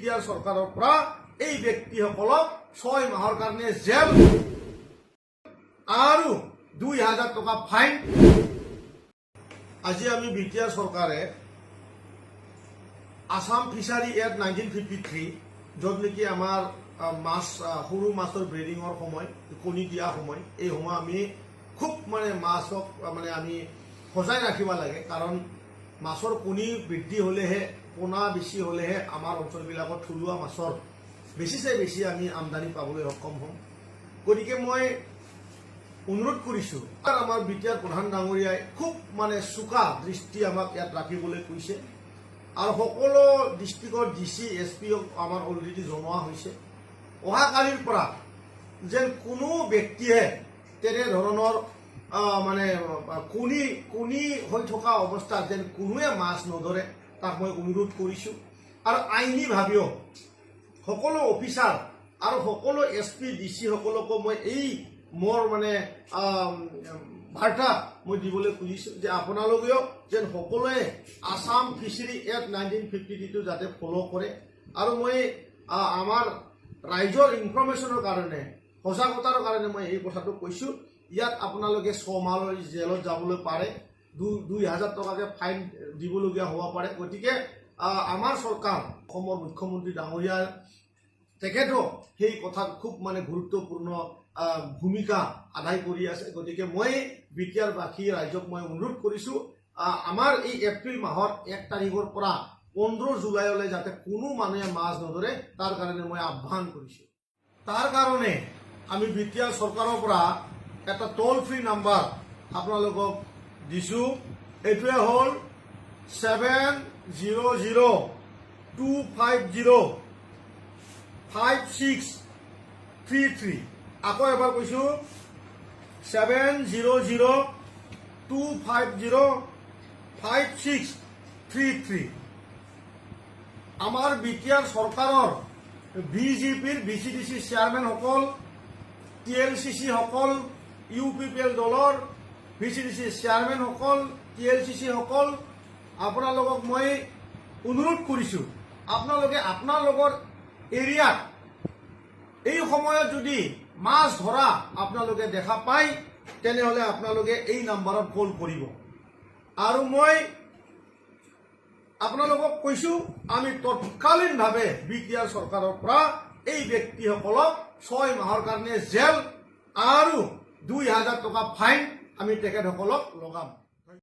BTR চৰকাৰৰ পৰা এই ব্যক্তিসকলক 6 মাহৰ কাৰণে জেল আৰু 2000 টকা ফাইন। আজি আমি বিটিআৰ চৰকাৰে আসাম ফিচাৰী এক্ট 1953 য'ত নেকি আমাৰ মাছ সৰু মাছৰ ব্ৰিডিঙৰ সময় কণী দিয়া সময় এই সময় আমি খুব মাছক আমি সজাই ৰাখিব লাগে, কাৰণ মাছৰ কণী বৃদ্ধি হ'লেহে পোনা বেছি হ'লেহে আমাৰ অঞ্চলবিলাকত থলুৱা মাছৰ বেছিচাই বেছি আমি আমদানি পাবলৈ সক্ষম হ'ম। গতিকে মই অনুৰোধ কৰিছোঁ, আমাৰ বিটিআৰ প্ৰধান ডাঙৰীয়াই খুব চোকা দৃষ্টি আমাক ইয়াত ৰাখিবলৈ কৈছে আৰু সকলো ডিষ্ট্ৰিক্টৰ DC SP-ক আমাৰ অলৰেডি জনোৱা হৈছে। অহাকালিৰ পৰা যেন কোনো ব্যক্তিয়ে তেনেধৰণৰ কণী হৈ থকা অৱস্থাত যেন কোনোৱে মাছ নধৰে তাক মই অনুৰোধ কৰিছোঁ। আৰু আইনীভাৱেও সকলো অফিচাৰ আৰু সকলো SP DC সকলকো মই এই মোৰ বাৰ্তা মই দিবলৈ খুজিছোঁ যে আপোনালোকেও যেন সকলোৱে আসাম ফিচাৰী এক্ট 1953 যাতে ফ'ল' কৰে। আৰু মই আমাৰ ৰাইজৰ ইনফৰমেশ্যনৰ কাৰণে সজাগতাৰ কাৰণে মই এই কথাটো কৈছোঁ। ইয়াত আপোনালোকে 6 মাহৰ জেলত যাবলৈ পাৰে, 2000 টকাকৈ ফাইন দিবলগীয়া হ'ব পাৰে। গতিকে আমাৰ চৰকাৰ অসমৰ মুখ্যমন্ত্ৰী ডাঙৰীয়াৰ তেখেতো সেই কথাত খুব গুৰুত্বপূৰ্ণ ভূমিকা আদায় কৰি আছে। গতিকে মই বিটিআৰবাসী ৰাইজক মই অনুৰোধ কৰিছোঁ, আমাৰ এই এপ্ৰিল মাহৰ 1 তাৰিখৰ পৰা 15 জুলাইলৈ যাতে কোনো মানুহে মাছ নধৰে তাৰ কাৰণে মই আহ্বান কৰিছোঁ। তাৰ কাৰণে আমি বিটিআৰ চৰকাৰৰ পৰা এটা টোল ফ্ৰী নাম্বাৰ আপোনালোকক দিছোঁ। এইটোৱে হ'ল 700-250-5633। আকৌ এবাৰ কৈছোঁ 700-250-5633। আমাৰ বিটিআৰ চৰকাৰৰ BJPৰ BCDC চেয়াৰমেনসকল, TLCC সকল, UPPL দলৰ BCDC চেয়াৰমেনসকল, TLCC সকল, আপোনালোকক মই অনুৰোধ কৰিছোঁ, আপোনালোকে আপোনালোকৰ এৰিয়াত এই সময়ত যদি মাছ ধৰা আপোনালোকে দেখা পায় তেনেহ'লে আপোনালোকে এই নাম্বাৰত কল কৰিব। আৰু মই আপোনালোকক কৈছোঁ, আমি তৎকালীনভাৱে বিটিআৰ চৰকাৰৰ পৰা এই ব্যক্তিসকলক 6 মাহৰ কাৰণে জেল আৰু 2000 টকা ফাইন আমি তেখেতসকলক লগাম।